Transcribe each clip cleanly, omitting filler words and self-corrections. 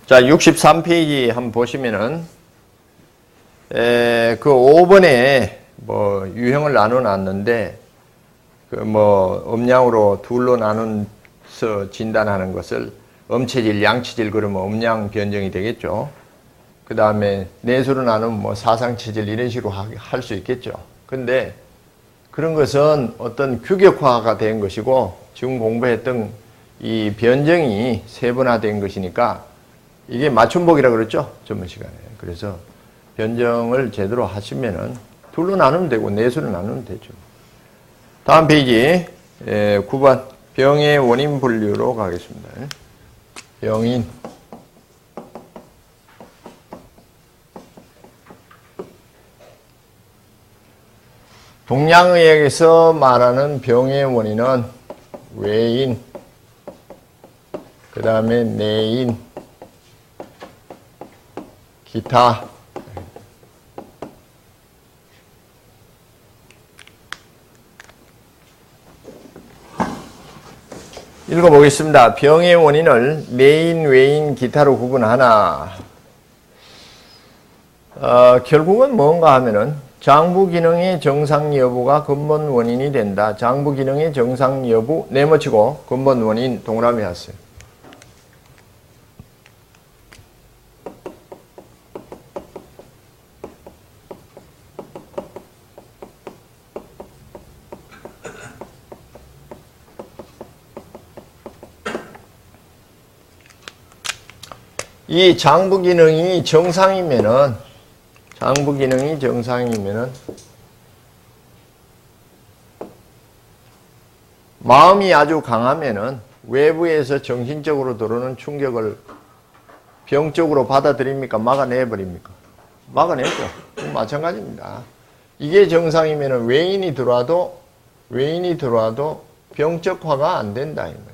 자, 63페이지 한번 보시면은, 그 5번에 뭐 유형을 나눠 놨는데, 그 뭐 음량으로 둘로 나눠서 진단하는 것을 음체질, 양체질 그러면 음량 변정이 되겠죠. 그 다음에 내수로 나누면 뭐 사상체질 이런 식으로 할 수 있겠죠. 근데 그런 것은 어떤 규격화가 된 것이고 지금 공부했던 이 변정이 세분화된 것이니까 이게 맞춤법이라고 그랬죠. 전번 시간에. 그래서 변정을 제대로 하시면은 둘로 나누면 되고 내수로 나누면 되죠. 다음 페이지 9번 병의 원인 분류로 가겠습니다. 병인 동양의학에서 말하는 병의 원인은 외인, 그 다음에 내인, 기타. 읽어보겠습니다. 병의 원인을 내인, 외인, 기타로 구분하나 결국은 뭔가 하면은 장부 기능의 정상 여부가 근본 원인이 된다. 장부 기능의 정상 여부 네모치고 근본 원인 동그라미 하세요. 이 장부 기능이 정상이면은 마음이 아주 강하면은 외부에서 정신적으로 들어오는 충격을 병적으로 받아들입니까? 막아내버립니까? 막아내죠. 마찬가지입니다. 이게 정상이면은 외인이 들어와도 병적화가 안 된다. 이 말이에요.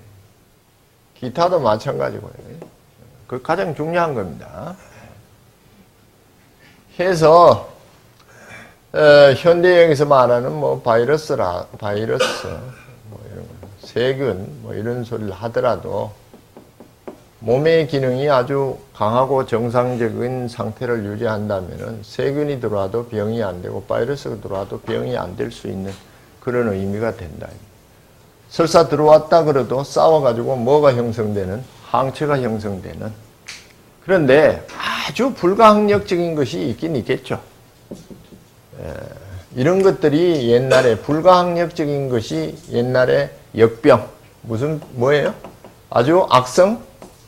기타도 마찬가지고요. 그 가장 중요한 겁니다. 해서 현대에서 말하는 뭐 바이러스 뭐 이런 거, 세균 뭐 이런 소리를 하더라도 몸의 기능이 아주 강하고 정상적인 상태를 유지한다면은 세균이 들어와도 병이 안 되고 바이러스가 들어와도 병이 안 될 수 있는 그런 의미가 된다. 설사 들어왔다 그래도 싸워가지고 뭐가 형성되는? 항체가 형성되는. 그런데 아주 불가항력적인 것이 있긴 있겠죠. 이런 것들이 옛날에 불가항력적인 것이 옛날에 역병 뭐예요? 아주 악성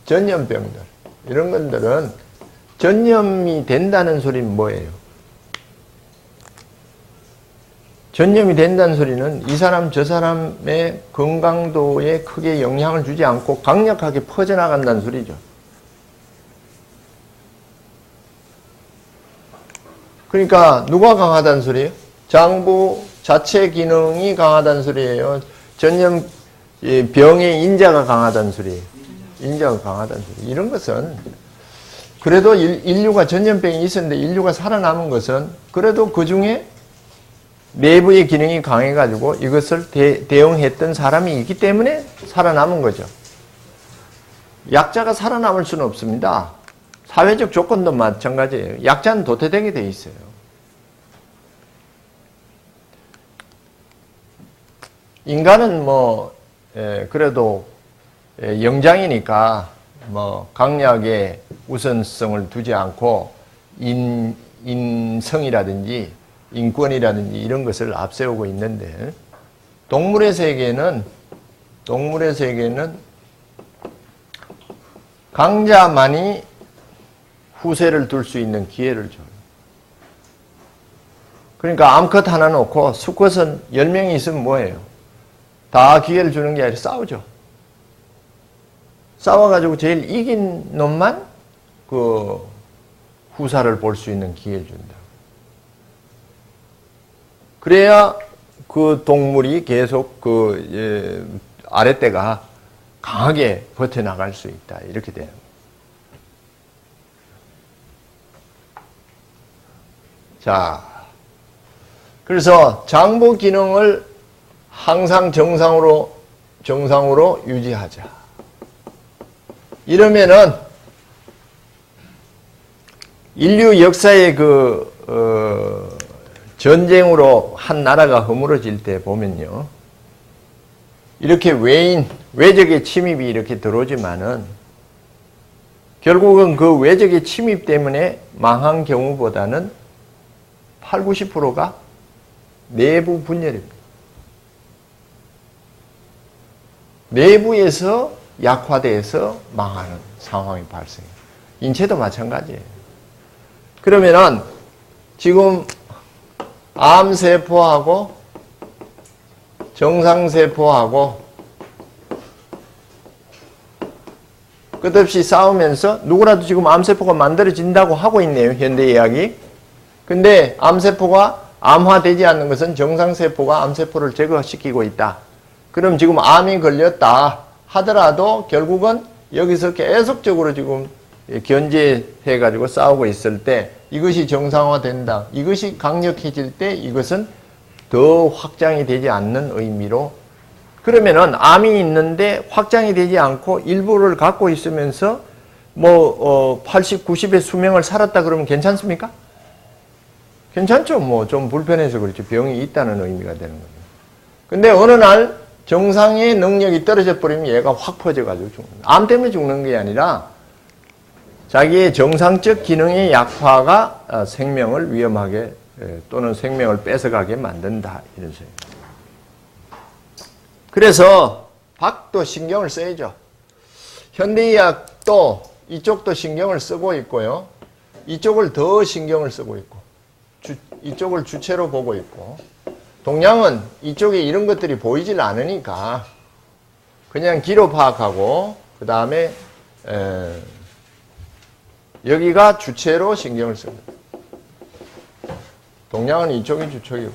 전염병들 이런 것들은 전염이 된다는 소리는 뭐예요? 전염이 된다는 소리는 이 사람 저 사람의 건강도에 크게 영향을 주지 않고 강력하게 퍼져나간다는 소리죠. 그러니까 누가 강하다는 소리예요? 장부 자체 기능이 강하다는 소리예요. 전염 병의 인자가 강하다는 소리예요. 인자가 강하다는 소리. 이런 것은 그래도 인류가 전염병이 있었는데 인류가 살아남은 것은 그래도 그 중에 내부의 기능이 강해가지고 이것을 대응했던 사람이 있기 때문에 살아남은 거죠. 약자가 살아남을 수는 없습니다. 사회적 조건도 마찬가지예요. 약자는 도태되게 돼 있어요. 인간은 뭐 그래도 영장이니까 뭐 강약에 우선성을 두지 않고 인성이라든지 인권이라든지 이런 것을 앞세우고 있는데 동물의 세계는 강자만이 후세를 둘 수 있는 기회를 줘요. 그러니까 암컷 하나 놓고 수컷은 10명이 있으면 뭐예요? 다 기회를 주는 게 아니라 싸우죠. 싸워가지고 제일 이긴 놈만 그 후사를 볼 수 있는 기회를 준다. 그래야 그 동물이 계속 아랫대가 강하게 버텨나갈 수 있다. 이렇게 돼요. 자, 그래서 장부 기능을 항상 정상으로 유지하자. 이러면은 인류 역사의 전쟁으로 한 나라가 허물어질 때 보면요. 이렇게 외적의 침입이 이렇게 들어오지만은 결국은 그 외적의 침입 때문에 망한 경우보다는 8, 90%가 내부 분열입니다. 내부에서 약화돼서 망하는 상황이 발생해요. 인체도 마찬가지예요. 그러면은 지금 암세포하고 정상세포하고 끝없이 싸우면서 누구라도 지금 암세포가 만들어진다고 하고 있네요. 현대의학이. 근데 암세포가 암화되지 않는 것은 정상세포가 암세포를 제거시키고 있다. 그럼 지금 암이 걸렸다 하더라도 결국은 여기서 계속적으로 지금 견제해가지고 싸우고 있을 때 이것이 정상화된다. 이것이 강력해질 때 이것은 더 확장이 되지 않는 의미로 그러면은 암이 있는데 확장이 되지 않고 일부를 갖고 있으면서 80, 90의 수명을 살았다 그러면 괜찮습니까? 괜찮죠. 좀 불편해서 그렇죠. 병이 있다는 의미가 되는 거예요. 근데 어느 날 정상의 능력이 떨어져 버리면 얘가 확 퍼져가지고 죽는 거예요. 암 때문에 죽는 게 아니라 자기의 정상적 기능의 약화가 생명을 위험하게 또는 생명을 뺏어가게 만든다. 이런 소리예요. 그래서 박도 신경을 써야죠. 현대의학도 이쪽도 신경을 쓰고 있고요. 이쪽을 더 신경을 쓰고 있고 이쪽을 주체로 보고 있고 동양은 이쪽에 이런 것들이 보이질 않으니까 그냥 기로 파악하고 그 다음에 여기가 주체로 신경을 씁니다. 동양은 이쪽이 주척이고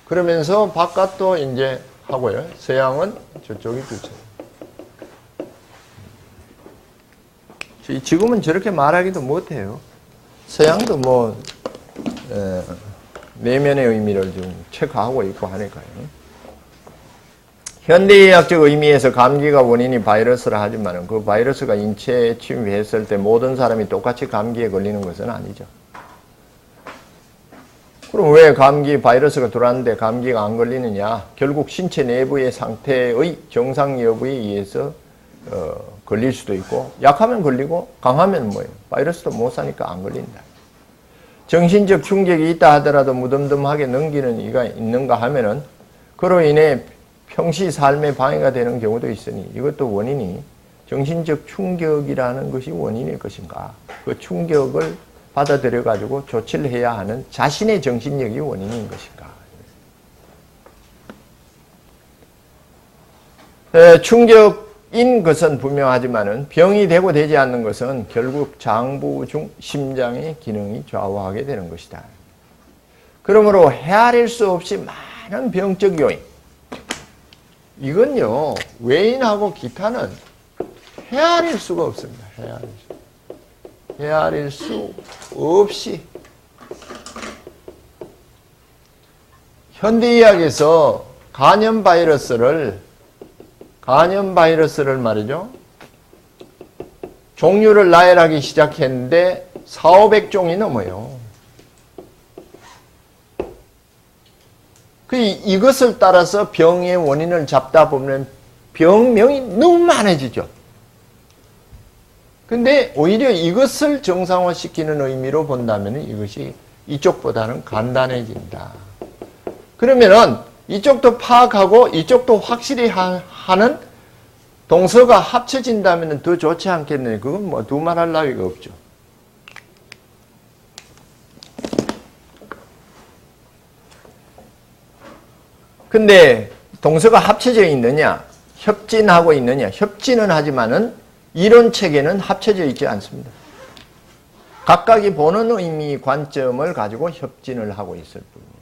그러면서 바깥도 이제 하고요. 서양은 저쪽이 주체. 지금은 저렇게 말하기도 못해요. 서양도 내면의 의미를 좀 체크하고 있고 하니까요. 현대의학적 의미에서 감기가 원인이 바이러스라 하지만 그 바이러스가 인체에 침입했을 때 모든 사람이 똑같이 감기에 걸리는 것은 아니죠. 그럼 왜 감기 바이러스가 들어왔는데 감기가 안 걸리느냐? 결국 신체 내부의 상태의 정상 여부에 의해서 걸릴 수도 있고 약하면 걸리고 강하면 뭐예요? 바이러스도 못 사니까 안 걸린다. 정신적 충격이 있다 하더라도 무덤덤하게 넘기는 이가 있는가 하면은 그로 인해 평시 삶에 방해가 되는 경우도 있으니 이것도 원인이 정신적 충격이라는 것이 원인일 것인가? 그 충격을 받아들여 가지고 조치를 해야 하는 자신의 정신력이 원인인 것인가? 충격인 것은 분명하지만은 병이 되고 되지 않는 것은 결국 장부 중 심장의 기능이 좌우하게 되는 것이다. 그러므로 헤아릴 수 없이 많은 병적 요인 이건요 외인하고 기타는 헤아릴 수가 없습니다. 헤아릴 수 없이 현대의학에서 간염 바이러스를 말이죠. 종류를 나열하기 시작했는데 4,500종이 넘어요. 이것을 따라서 병의 원인을 잡다 보면 병명이 너무 많아지죠. 근데 오히려 이것을 정상화시키는 의미로 본다면 이것이 이쪽보다는 간단해진다. 그러면은 이쪽도 파악하고 이쪽도 확실히 하는 동서가 합쳐진다면 더 좋지 않겠네. 그건 두말할 나위가 없죠. 근데 동서가 합쳐져 있느냐, 협진하고 있느냐, 협진은 하지만은 이론 체계는 합쳐져 있지 않습니다. 각각이 보는 의미, 관점을 가지고 협진을 하고 있을 뿐이에요.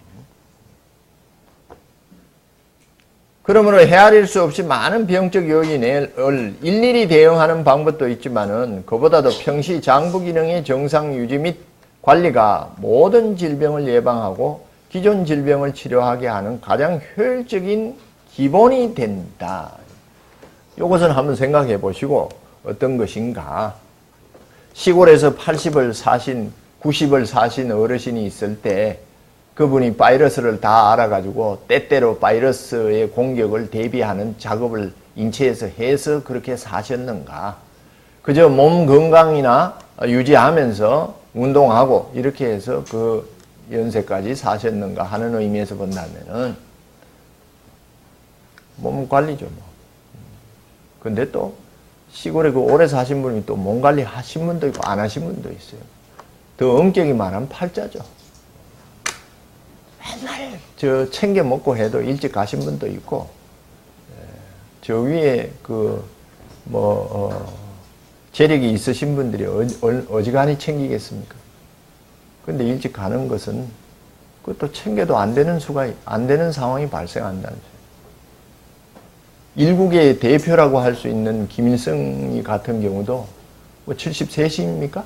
그러므로 헤아릴 수 없이 많은 병적 요인을 일일이 대응하는 방법도 있지만은 그보다도 평시 장부 기능의 정상 유지 및 관리가 모든 질병을 예방하고 기존 질병을 치료하게 하는 가장 효율적인 기본이 된다. 이것은 한번 생각해 보시고 어떤 것인가. 시골에서 80을 사신, 90을 사신 어르신이 있을 때 그분이 바이러스를 다 알아가지고 때때로 바이러스의 공격을 대비하는 작업을 인체에서 해서 그렇게 사셨는가? 그저 몸 건강이나 유지하면서 운동하고 이렇게 해서 그 연세까지 사셨는가 하는 의미에서 본다면은 몸 관리죠, 뭐. 근데 또 시골에 그 오래 사신 분이 또 몸 관리 하신 분도 있고 안 하신 분도 있어요. 더 엄격히 말하면 팔자죠. 맨날 저 챙겨 먹고 해도 일찍 가신 분도 있고, 저 위에 재력이 있으신 분들이 어지간히 챙기겠습니까? 근데 일찍 가는 것은 그것도 챙겨도 안 되는 상황이 발생한다는 거예요. 일국의 대표라고 할 수 있는 김일성이 같은 경우도 뭐 73입니까?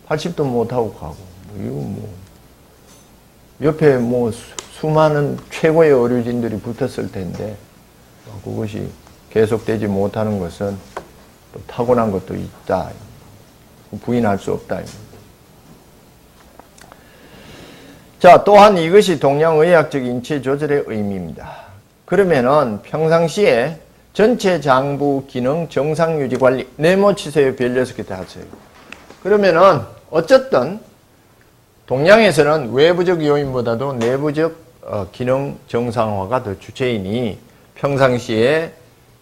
80도 못하고 가고, 옆에 수많은 최고의 의료진들이 붙었을 텐데, 그것이 계속되지 못하는 것은 또 타고난 것도 있다. 부인할 수 없다. 자, 또한 이것이 동양의학적 인체 조절의 의미입니다. 그러면은 평상시에 전체 장부 기능 정상 유지 관리 네모 치세요, 별 6개 다 하세요. 그러면은 어쨌든 동양에서는 외부적 요인보다도 내부적 기능 정상화가 더 주체이니 평상시에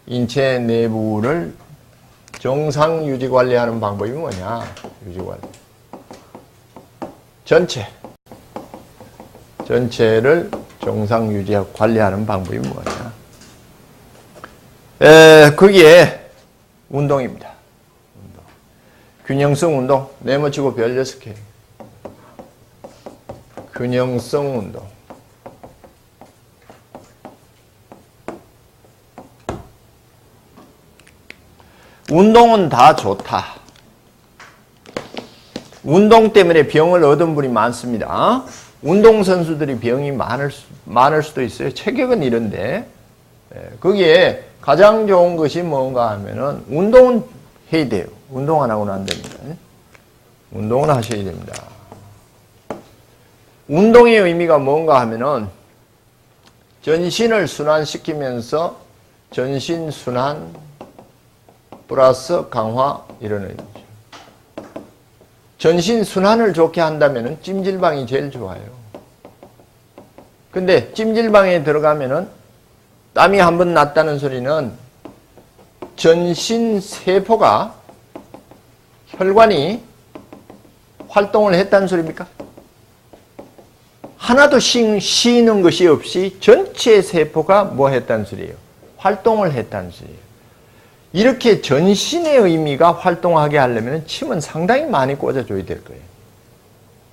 인체 내부를 정상 유지 관리하는 방법이 뭐냐? 유지 관리. 전체를 정상 유지 관리하는 방법이 뭐냐? 거기에 운동입니다. 균형성 운동. 네모치고 별 6개. 균형성 운동. 운동은 다 좋다. 운동 때문에 병을 얻은 분이 많습니다. 운동선수들이 병이 많을 수도 있어요. 체격은 이런데, 거기에 가장 좋은 것이 뭔가 하면은, 운동은 해야 돼요. 운동 안 하고는 안 됩니다. 운동은 하셔야 됩니다. 운동의 의미가 뭔가 하면은, 전신을 순환시키면서 전신순환 플러스 강화, 이런 의미죠. 전신 순환을 좋게 한다면은 찜질방이 제일 좋아요. 근데 찜질방에 들어가면은 땀이 한번 났다는 소리는 전신 세포가 혈관이 활동을 했다는 소리입니까? 하나도 쉬는 것이 없이 전체 세포가 뭐 했다는 소리예요? 활동을 했다는 소리예요. 이렇게 전신의 의미가 활동하게 하려면 침은 상당히 많이 꽂아줘야 될 거예요.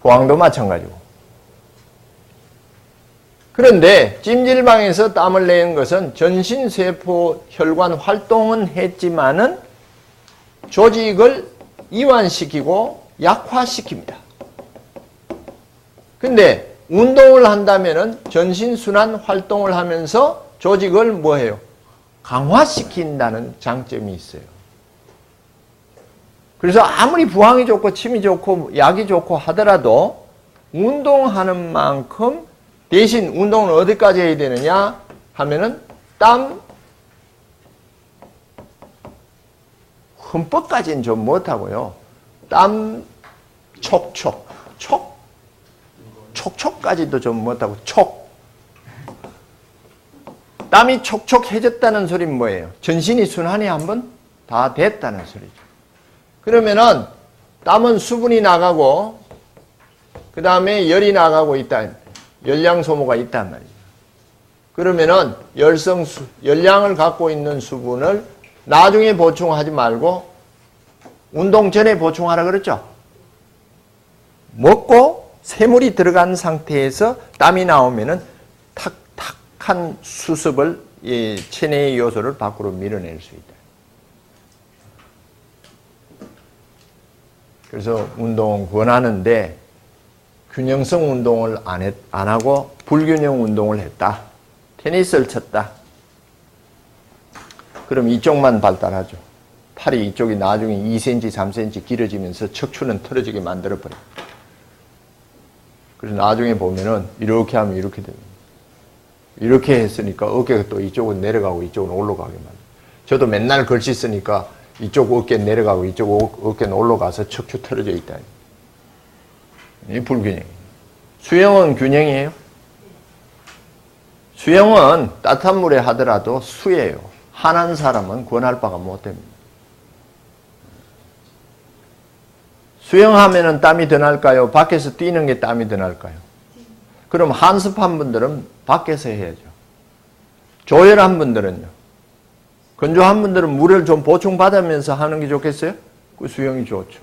포항도 마찬가지고. 그런데 찜질방에서 땀을 내는 것은 전신세포 혈관 활동은 했지만은 조직을 이완시키고 약화시킵니다. 근데 운동을 한다면은 전신순환 활동을 하면서 조직을 뭐 해요? 강화시킨다는 장점이 있어요. 그래서 아무리 부항이 좋고 침이 좋고 약이 좋고 하더라도 운동하는 만큼 대신 운동은 어디까지 해야 되느냐 하면은 땀 흠뻑까지는 좀 못하고요. 땀 촉촉까지도 좀 못하고 땀이 촉촉해졌다는 소리는 뭐예요? 전신이 순환이 한번 다 됐다는 소리죠. 그러면은 땀은 수분이 나가고 그 다음에 열이 나가고 있다. 열량 소모가 있단 말이죠. 그러면은 열량을 갖고 있는 수분을 나중에 보충하지 말고 운동 전에 보충하라 그랬죠? 먹고 새물이 들어간 상태에서 땀이 나오면은 탁탁한 수습을 체내의 요소를 밖으로 밀어낼 수 있다. 그래서 운동은 권하는데 균형성 운동을 안 하고 불균형 운동을 했다. 테니스를 쳤다. 그럼 이쪽만 발달하죠. 팔이 이쪽이 나중에 2cm, 3cm 길어지면서 척추는 틀어지게 만들어버려요. 그래서 나중에 보면은 이렇게 하면 이렇게 됩니다. 이렇게 했으니까 어깨가 또 이쪽은 내려가고 이쪽은 올라가게 만들어요. 저도 맨날 글씨 쓰니까 이쪽 어깨 내려가고 이쪽 어깨는 올라가서 척추 틀어져 있다. 이 불균형이에요. 수영은 균형이에요. 수영은 따뜻한 물에 하더라도 수예요. 한한 사람은 구원할 바가 못 됩니다. 수영하면은 땀이 더 날까요? 밖에서 뛰는 게 땀이 더 날까요? 그럼 한습한 분들은 밖에서 해야죠. 조혈한 분들은요? 건조한 분들은 물을 좀 보충받으면서 하는 게 좋겠어요? 그 수영이 좋죠.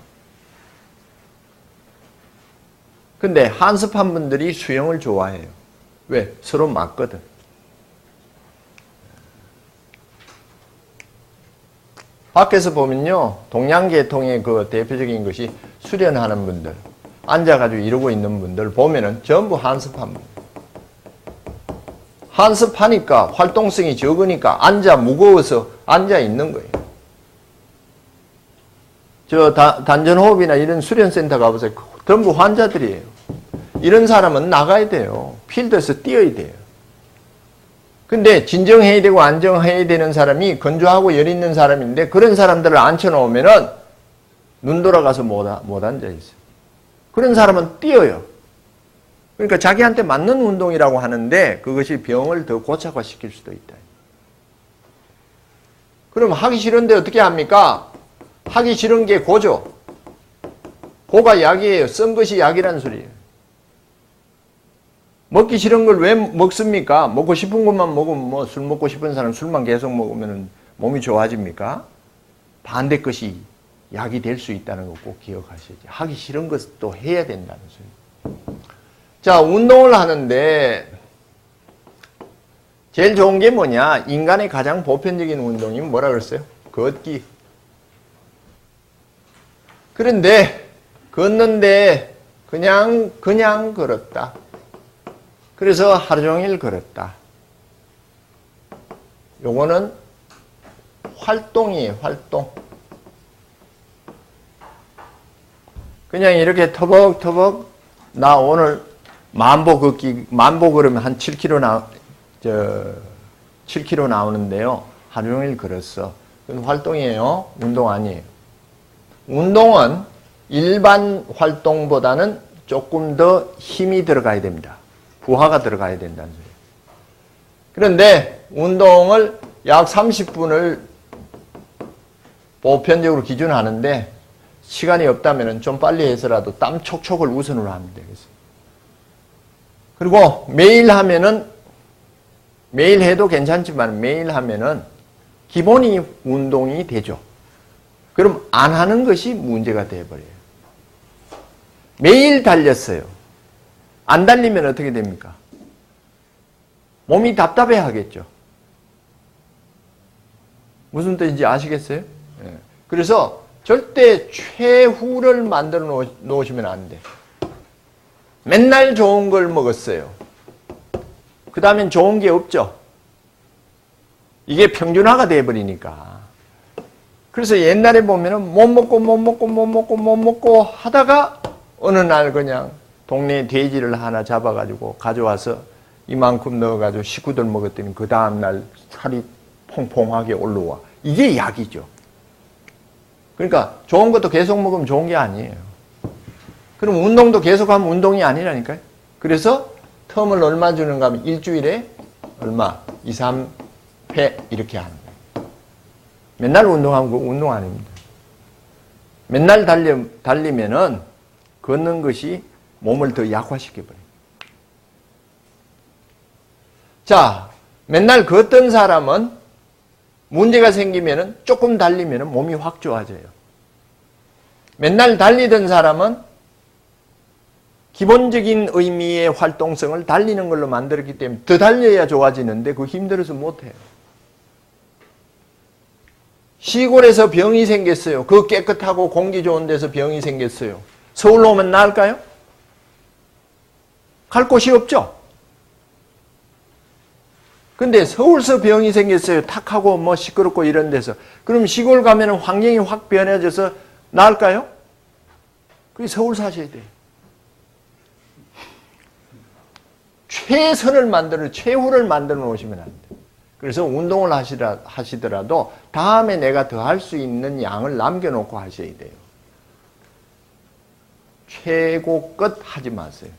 근데 한습한 분들이 수영을 좋아해요. 왜? 서로 맞거든. 밖에서 보면요, 동양계통의 그 대표적인 것이 수련하는 분들, 앉아가지고 이러고 있는 분들 보면은 전부 한습한 분. 한습하니까 활동성이 적으니까 앉아 무거워서 앉아 있는 거예요. 저 단전호흡이나 이런 수련센터 가보세요. 전부 환자들이에요. 이런 사람은 나가야 돼요. 필드에서 뛰어야 돼요. 근데 진정해야 되고 안정해야 되는 사람이 건조하고 열 있는 사람인데 그런 사람들을 앉혀놓으면은 눈 돌아가서 못 앉아있어요. 그런 사람은 뛰어요. 그러니까 자기한테 맞는 운동이라고 하는데 그것이 병을 더 고착화시킬 수도 있다. 그럼 하기 싫은데 어떻게 합니까? 하기 싫은 게 고죠. 고가 약이에요. 쓴 것이 약이란 소리예요. 먹기 싫은 걸 왜 먹습니까? 먹고 싶은 것만 먹으면 뭐 술 먹고 싶은 사람 술만 계속 먹으면 몸이 좋아집니까? 반대 것이 약이 될 수 있다는 거 꼭 기억하셔야죠. 하기 싫은 것도 해야 된다는 소리. 자, 운동을 하는데 제일 좋은 게 뭐냐? 인간의 가장 보편적인 운동이 뭐라 그랬어요? 걷기. 그런데 걷는데 그냥 걸었다. 그래서 하루 종일 걸었다. 요거는 활동이에요, 활동. 그냥 이렇게 터벅터벅, 나 오늘 만보 걸으면 한 7km 나오는데요. 하루 종일 걸었어. 그건 활동이에요. 운동 아니에요. 운동은 일반 활동보다는 조금 더 힘이 들어가야 됩니다. 부하가 들어가야 된다는 소리예요. 그런데 운동을 약 30분을 보편적으로 기준하는데 시간이 없다면 좀 빨리 해서라도 땀 촉촉을 우선으로 하면 되겠어요. 그리고 매일 하면은 매일 해도 괜찮지만 매일 하면은 기본이 운동이 되죠. 그럼 안 하는 것이 문제가 되어버려요. 매일 달렸어요. 안 달리면 어떻게 됩니까? 몸이 답답해 하겠죠. 무슨 뜻인지 아시겠어요? 네. 그래서 절대 최후를 만들어 놓으시면 안 돼. 맨날 좋은 걸 먹었어요. 그 다음엔 좋은 게 없죠. 이게 평준화가 돼버리니까. 그래서 옛날에 보면은 못 먹고 하다가 어느 날 그냥 동네 돼지를 하나 잡아가지고 가져와서 이만큼 넣어가지고 식구들 먹었더니 그 다음날 살이 퐁퐁하게 올라와. 이게 약이죠. 그러니까 좋은 것도 계속 먹으면 좋은 게 아니에요. 그럼 운동도 계속하면 운동이 아니라니까요. 그래서 텀을 얼마 주는가 하면 일주일에 얼마? 2, 3회 이렇게 하는 거예요. 맨날 운동하면 그거 운동 아닙니다. 맨날 달리면은 걷는 것이 몸을 더 약화시켜버려요. 자, 맨날 걷던 사람은 문제가 생기면은 조금 달리면은 몸이 확 좋아져요. 맨날 달리던 사람은 기본적인 의미의 활동성을 달리는 걸로 만들었기 때문에 더 달려야 좋아지는데 그거 힘들어서 못해요. 시골에서 병이 생겼어요. 그 깨끗하고 공기 좋은 데서 병이 생겼어요. 서울로 오면 나을까요? 갈 곳이 없죠. 근데 서울서 병이 생겼어요. 탁하고 뭐 시끄럽고 이런 데서. 그럼 시골 가면 환경이 확 변해져서 나을까요? 그게 서울 사셔야 돼요. 최선을 만들어, 최후를 만들어 놓으시면 안 돼요. 그래서 운동을 하시더라도 다음에 내가 더 할 수 있는 양을 남겨놓고 하셔야 돼요. 최고 끝 하지 마세요.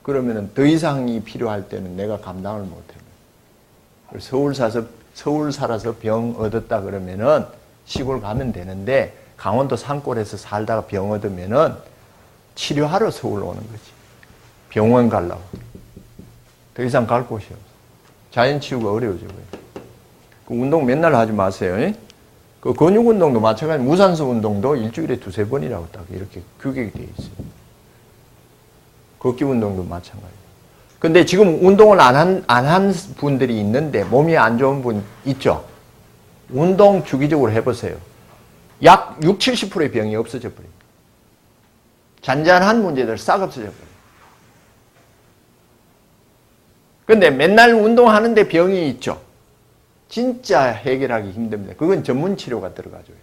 그러면 더 이상이 필요할 때는 내가 감당을 못해요. 서울 살아서 병 얻었다 그러면은 시골 가면 되는데 강원도 산골에서 살다가 병 얻으면은 치료하러 서울 오는 거지. 병원 가려고. 더 이상 갈 곳이 없어. 자연 치유가 어려워져요. 그 운동 맨날 하지 마세요. 그 근육 운동도 마찬가지. 무산소 운동도 일주일에 2-3번이라고 딱 이렇게 규격이 되어 있어요. 걷기 운동도 마찬가지. 근데 지금 운동을 안 한 분들이 있는데 몸이 안 좋은 분 있죠? 운동 주기적으로 해보세요. 약 60-70%의 병이 없어져 버립니다. 잔잔한 문제들 싹 없어져 버려요. 근데 맨날 운동하는데 병이 있죠? 진짜 해결하기 힘듭니다. 그건 전문 치료가 들어가죠.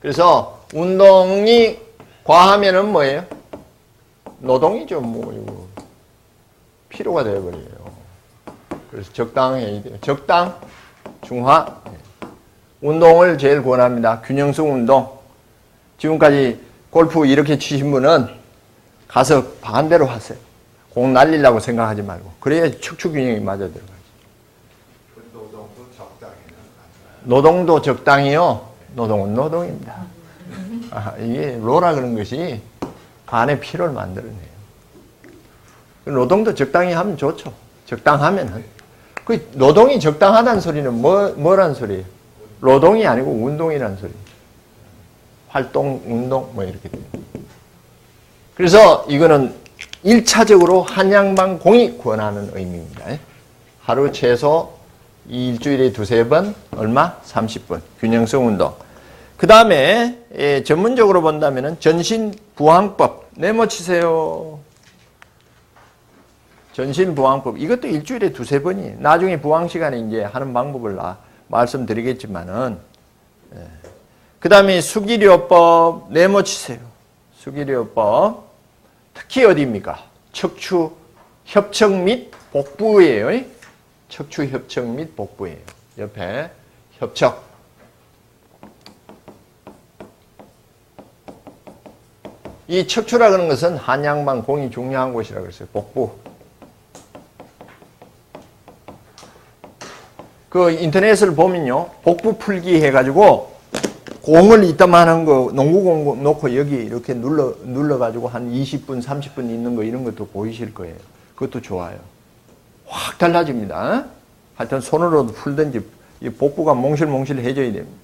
그래서 운동이 과하면은 뭐예요? 노동이죠. 뭐 이거 피로가 되어버려요. 그래서 적당해야 돼요. 적당, 중화. 운동을 제일 권합니다. 균형성 운동. 지금까지 골프 이렇게 치신 분은 가서 반대로 하세요. 공 날리려고 생각하지 말고. 그래야 척추 균형이 맞아 들어가지. 노동도 적당히는 노동도 적당히요. 노동은 노동입니다. 이게 로라 그런 것이 간의 피로를 만들어내요. 노동도 적당히 하면 좋죠. 적당하면은. 그 노동이 적당하다는 소리는 뭐란 소리예요? 노동이 아니고 운동이란 소리예요. 활동, 운동 뭐 이렇게 돼요. 그래서 이거는 1차적으로 한양방공이 권하는 의미입니다. 하루 최소 일주일에 2-3번 얼마? 30분 균형성 운동. 그 다음에 전문적으로 본다면 전신부항법. 네모치세요. 전신부항법. 이것도 일주일에 2-3번이에요. 나중에 부항 시간에 이제 하는 방법을 말씀드리겠지만은. 그 다음에 수기료법. 네모치세요. 수기료법. 특히 어디입니까? 척추 협착 및 복부예요. 척추 협착 및 복부예요. 옆에 협착. 이 척추라 그러는 것은 한양방 공이 중요한 곳이라고 그랬어요. 복부. 그 인터넷을 보면요. 복부 풀기 해가지고 공을 이따만한 거 농구공 놓고 여기 이렇게 눌러가지고 한 20분, 30분 있는 거 이런 것도 보이실 거예요. 그것도 좋아요. 확 달라집니다. 하여튼 손으로도 풀든지 이 복부가 몽실몽실해져야 됩니다.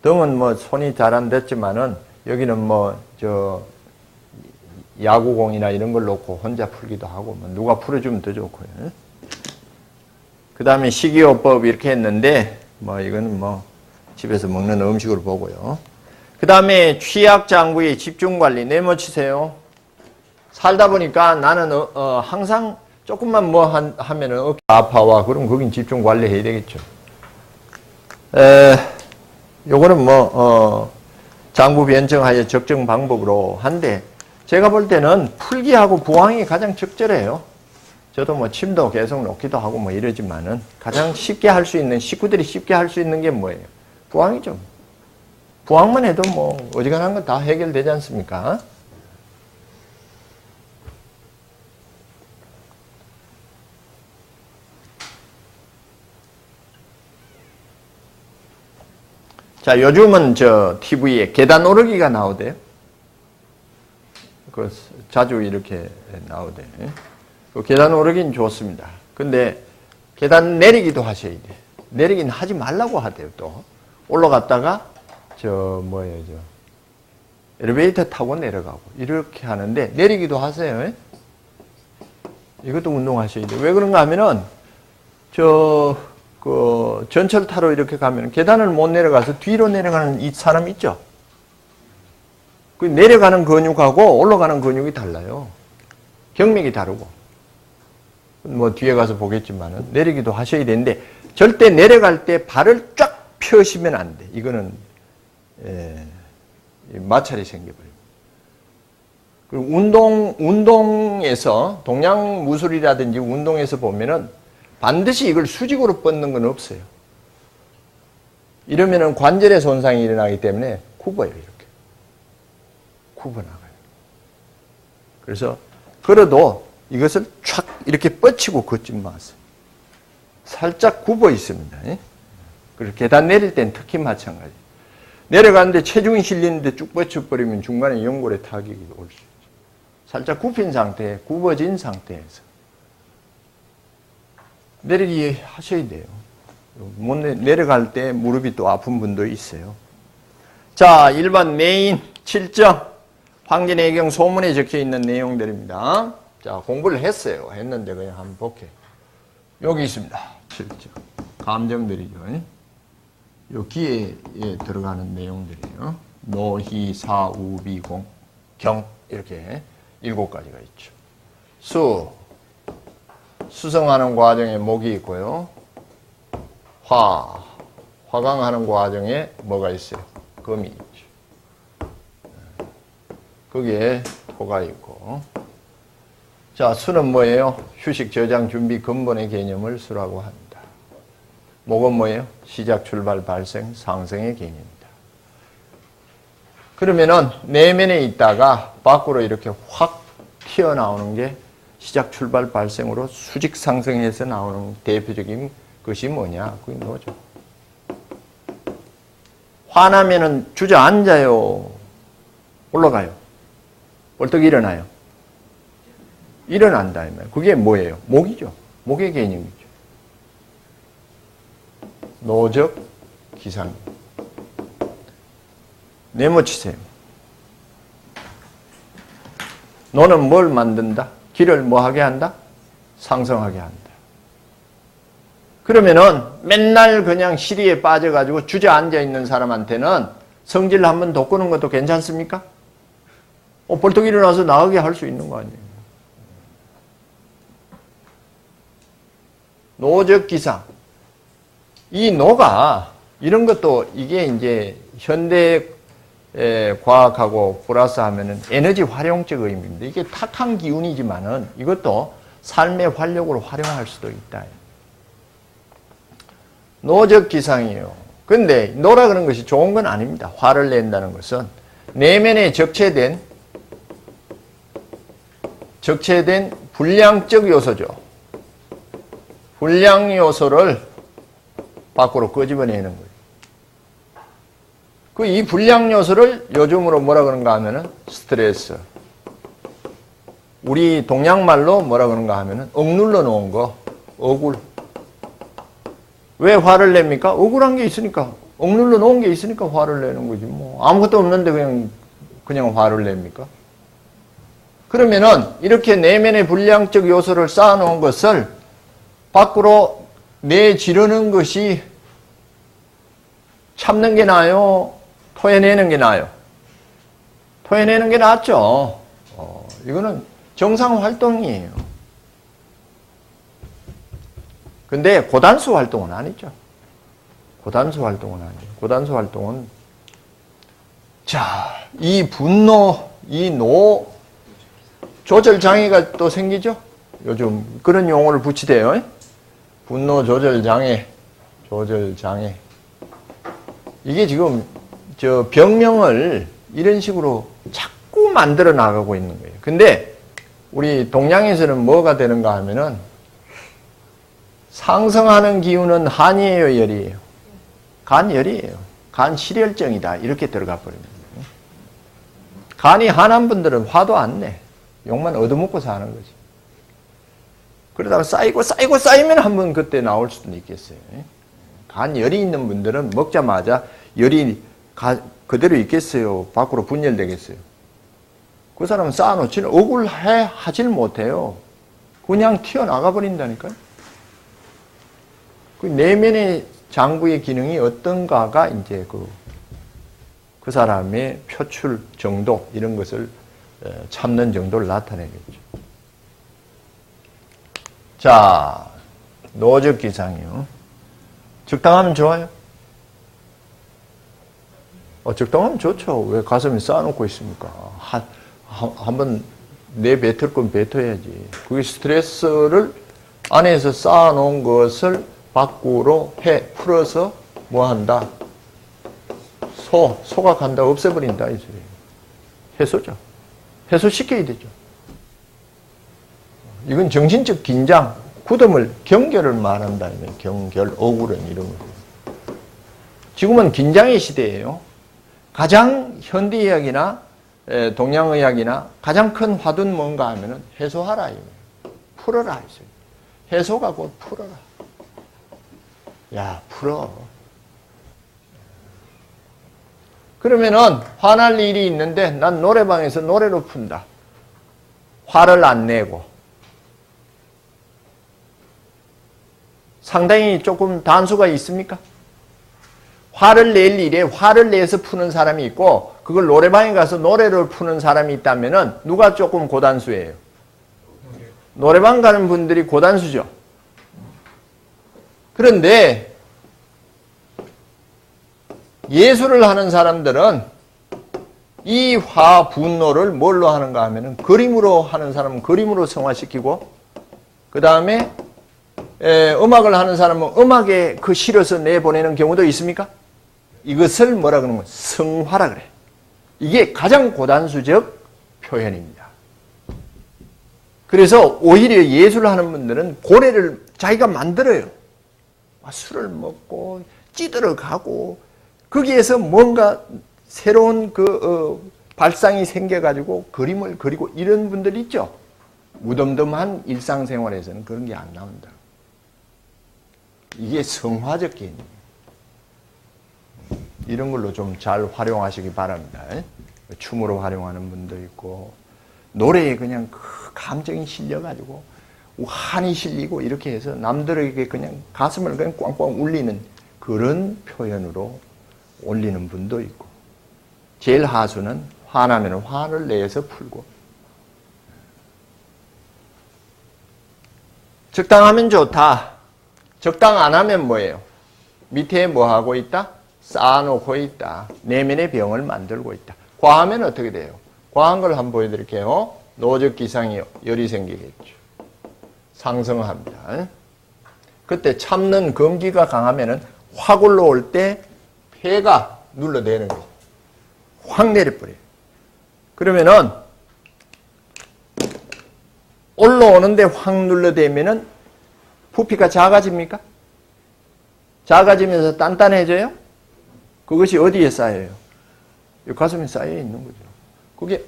등은 뭐 손이 잘 안 됐지만은 여기는 뭐 야구공이나 이런 걸 놓고 혼자 풀기도 하고 뭐 누가 풀어주면 더 좋고요. 그 다음에 식이요법 이렇게 했는데 뭐 이거는 뭐 집에서 먹는 음식으로 보고요. 그 다음에 취약장부의 집중관리. 네모치세요. 살다 보니까 나는 항상 조금만 뭐 하면은 어깨 아파와. 그럼 거긴 집중관리 해야 되겠죠. 요거는 뭐 장부 변증하여 적정 방법으로 한데 제가 볼 때는 풀기하고 부항이 가장 적절해요. 저도 뭐 침도 계속 놓기도 하고 뭐 이러지만은 가장 쉽게 할 수 있는, 식구들이 쉽게 할 수 있는 게 뭐예요? 부항이죠. 부항만 해도 뭐 어지간한 건 다 해결되지 않습니까? 자, 요즘은 TV에 계단 오르기가 나오대요. 그 자주 이렇게 나오대요. 그 계단 오르기는 좋습니다. 근데 계단 내리기도 하셔야 돼요. 내리기는 하지 말라고 하대요, 또. 올라갔다가 엘리베이터 타고 내려가고 이렇게 하는데 내리기도 하세요. 이것도 운동하셔야 돼요. 왜 그런가 하면은 전철 타러 이렇게 가면 계단을 못 내려가서 뒤로 내려가는 이 사람 있죠? 그 내려가는 근육하고 올라가는 근육이 달라요. 경맥이 다르고. 뭐 뒤에 가서 보겠지만은 내리기도 하셔야 되는데 절대 내려갈 때 발을 쫙 펴시면 안 돼. 이거는 마찰이 생겨버려요. 그리고 운동에서 동양무술이라든지 운동에서 보면은 반드시 이걸 수직으로 뻗는 건 없어요. 이러면은 관절의 손상이 일어나기 때문에 굽어요, 이렇게. 굽어나가요. 그래서 걸어도 이것을 촥 이렇게 뻗치고 걷지 마세요. 살짝 굽어 있습니다. 그리고 계단 내릴 땐 특히 마찬가지. 내려가는데 체중이 실리는데 쭉 뻗쳐버리면 중간에 연골에 타격이 올 수 있죠. 살짝 굽힌 상태에, 굽어진 상태에서 내리기 하셔야 돼요. 못 내려갈 때 무릎이 또 아픈 분도 있어요. 자, 1번 메인 7점. 황진애경 소문에 적혀 있는 내용들입니다. 자, 공부를 했는데 그냥 한번 볼게요. 여기 있습니다. 7점. 감정들이죠. 요 기에 들어가는 내용들이에요. 노, 희, 사, 우, 비, 공, 경 이렇게 7가지가 있죠. 수성하는 과정에 목이 있고요. 화강하는 과정에 뭐가 있어요? 금이 있죠. 거기에 토가 있고. 자, 수는 뭐예요? 휴식, 저장, 준비, 근본의 개념을 수라고 합니다. 목은 뭐예요? 시작, 출발, 발생, 상승의 개념입니다. 그러면은 내면에 있다가 밖으로 이렇게 확 튀어나오는 게 시작, 출발, 발생으로 수직 상승해서 나오는 대표적인 것이 뭐냐? 그게 뭐죠? 화나면은 주저앉아요. 올라가요. 벌떡 일어나요. 일어난다. 그게 뭐예요? 목이죠. 목의 개념이죠. 노적 기상. 네모치세요. 노는 뭘 만든다? 길을 뭐하게 한다? 상승하게 한다. 그러면은 맨날 그냥 시리에 빠져가지고 주저앉아 있는 사람한테는 성질 한번 돋구는 것도 괜찮습니까? 벌떡 일어나서 나가게 할 수 있는 거 아니에요. 노적 기상. 이 노가 이런 것도 이게 이제 현대 과학하고 플러스 하면은 에너지 활용적 의미입니다. 이게 탁한 기운이지만은 이것도 삶의 활력으로 활용할 수도 있다. 노적 기상이에요. 근데 노라 그런 것이 좋은 건 아닙니다. 화를 낸다는 것은 내면에 적체된 불량적 요소죠. 불량 요소를 밖으로 끄집어내는 거예요. 이 불량 요소를 요즘으로 뭐라 그런가 하면은 스트레스. 우리 동양말로 뭐라 그런가 하면은 억눌러 놓은 거, 억울. 왜 화를 냅니까? 억울한 게 있으니까. 억눌러 놓은 게 있으니까 화를 내는 거지. 뭐 아무것도 없는데 그냥 화를 냅니까? 그러면은 이렇게 내면의 불량적 요소를 쌓아놓은 것을 밖으로 내지르는 것이 참는 게 나아요? 토해내는 게 나아요? 토해내는 게 낫죠. 이거는 정상 활동이에요. 근데 고단수 활동은 아니죠. 고단수 활동은 아니에요. 고단수 활동은 자, 이 분노, 이 노 조절 장애가 또 생기죠. 요즘 그런 용어를 붙이대요. 분노 조절 장애, 이게 지금 저 병명을 이런 식으로 자꾸 만들어 나가고 있는 거예요. 근데 우리 동양에서는 뭐가 되는가 하면은 상승하는 기운은 한이에요, 열이에요? 간열이에요. 간실혈증이다. 이렇게 들어가 버립니다. 간이 한한 분들은 화도 안 내. 욕만 얻어먹고 사는 거지. 그러다가 쌓이면 한번 그때 나올 수도 있겠어요. 간열이 있는 분들은 먹자마자 열이 그대로 있겠어요? 밖으로 분열되겠어요? 그 사람은 쌓아놓지는 억울해 하질 못해요. 그냥 튀어나가 버린다니까요. 그 내면의 장부의 기능이 어떤가가 이제 그 그 사람의 표출 정도 이런 것을 참는 정도를 나타내겠죠. 자, 노적 기상이요. 적당하면 좋아요? 적당하면 좋죠. 왜 가슴에 쌓아놓고 있습니까? 한번 내뱉을 건 뱉어야지. 그게 스트레스를 안에서 쌓아놓은 것을 밖으로 풀어서 뭐 한다? 소각한다, 없애버린다, 이 소리예요. 해소죠. 해소시켜야 되죠. 이건 정신적 긴장, 굳음을, 경결을 말한다. 경결, 억울한 이런 거. 지금은 긴장의 시대예요. 가장 현대의학이나 동양의학이나 가장 큰 화두는 뭔가 하면은 해소하라. 이거예요. 풀어라. 해소가 곧 풀어라. 야, 풀어. 그러면은 화날 일이 있는데 난 노래방에서 노래로 푼다. 화를 안 내고. 상당히 조금 단수가 있습니까? 화를 낼 일에 화를 내서 푸는 사람이 있고 그걸 노래방에 가서 노래를 푸는 사람이 있다면은 누가 조금 고단수예요? 노래방 가는 분들이 고단수죠. 그런데 예술을 하는 사람들은 이 화, 분노를 뭘로 하는가 하면은 그림으로 하는 사람은 그림으로 성화시키고 그 다음에 음악을 하는 사람은 음악에 그 실어서 내보내는 경우도 있습니까? 이것을 뭐라 그러는 거야? 성화라 그래. 이게 가장 고단수적 표현입니다. 그래서 오히려 예술을 하는 분들은 고래를 자기가 만들어요. 술을 먹고 찌들어 가고 거기에서 뭔가 새로운 발상이 생겨가지고 그림을 그리고 이런 분들 있죠. 무덤덤한 일상생활에서는 그런 게 안 나온다. 이게 성화적 개념이에요. 이런 걸로 좀 잘 활용하시기 바랍니다. 춤으로 활용하는 분도 있고 노래에 그냥 그 감정이 실려가지고 한이 실리고 이렇게 해서 남들에게 그냥 가슴을 그냥 꽝꽝 울리는 그런 표현으로 올리는 분도 있고 제일 하수는 화나면 화를 내서 풀고 적당하면 좋다. 적당 안 하면 뭐예요? 밑에 뭐 하고 있다? 쌓아놓고 있다. 내면의 병을 만들고 있다. 과하면 어떻게 돼요? 과한 걸 한번 보여드릴게요. 노적 기상이 열이 생기겠죠. 상승합니다. 그때 참는 검기가 강하면은 확 올라올 때 폐가 눌러대는 거예요. 확 내려버려요. 그러면은 올라오는데 확 눌러대면은 부피가 작아집니까? 작아지면서 단단해져요? 그것이 어디에 쌓여요? 가슴에 쌓여 있는 거죠. 그게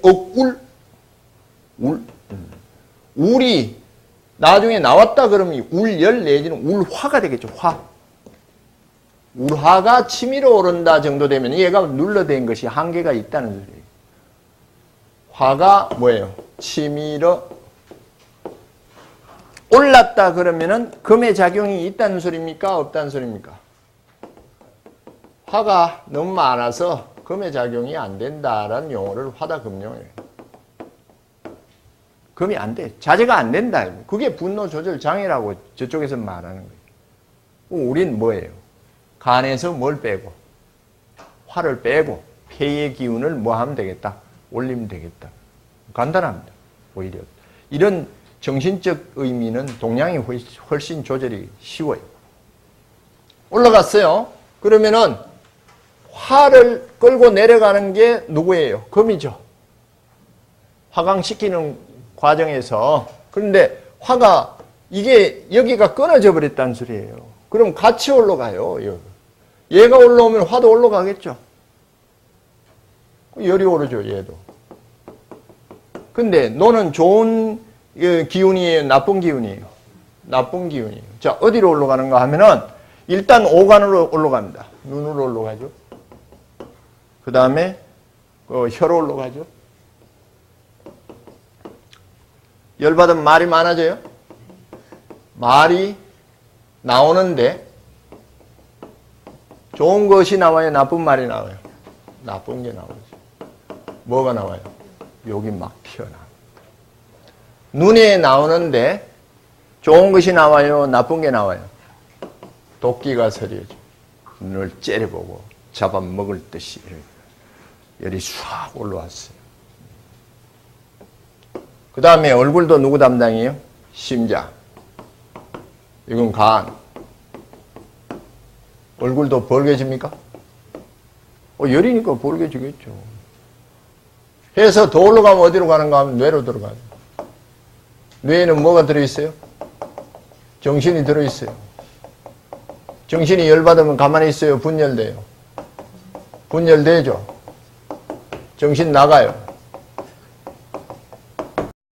울이 나중에 나왔다 그러면 울열 내지는 울화가 되겠죠. 화. 울화가 치밀어 오른다 정도 되면 얘가 눌러댄 것이 한계가 있다는 소리예요. 화가 뭐예요? 치밀어 올랐다 그러면은 금의 작용이 있다는 소리입니까? 없다는 소리입니까? 화가 너무 많아서 금의 작용이 안 된다라는 용어를 화다금용이에요. 금이 안 돼. 자제가 안 된다. 그게 분노 조절 장애라고 저쪽에서 말하는 거예요. 우린 뭐예요? 간에서 뭘 빼고? 화를 빼고 폐의 기운을 뭐 하면 되겠다? 올리면 되겠다. 간단합니다. 오히려. 이런 정신적 의미는 동양이 훨씬 조절이 쉬워요. 올라갔어요. 그러면은 화를 끌고 내려가는 게 누구예요? 금이죠. 화강시키는 과정에서. 그런데 화가 이게 여기가 끊어져 버렸다는 소리예요. 그럼 같이 올라가요. 얘가 올라오면 화도 올라가겠죠. 열이 오르죠. 얘도. 근데 너는 좋은 기운이에요? 나쁜 기운이에요? 나쁜 기운이에요. 자, 어디로 올라가는가 하면은 일단 오간으로 올라갑니다. 눈으로 올라가죠. 그 다음에 혀로 올라가죠. 열받으면 말이 많아져요. 말이 나오는데 좋은 것이 나와요? 나쁜 말이 나와요? 나쁜 게 나오죠. 뭐가 나와요? 욕이 막 튀어나옵니다. 눈에 나오는데 좋은 것이 나와요? 나쁜 게 나와요? 도끼가 서려져. 눈을 째려보고 잡아먹을 듯이 열이 唰 올라왔어요. 그 다음에 얼굴도 누구 담당이에요? 심장. 이건 간. 얼굴도 벌개집니까? 열이니까 벌개지겠죠. 해서 더 올라가면 어디로 가는가 하면 뇌로 들어가요. 뇌에는 뭐가 들어있어요? 정신이 들어있어요. 정신이 열받으면 가만히 있어요? 분열돼요? 분열되죠. 정신 나가요.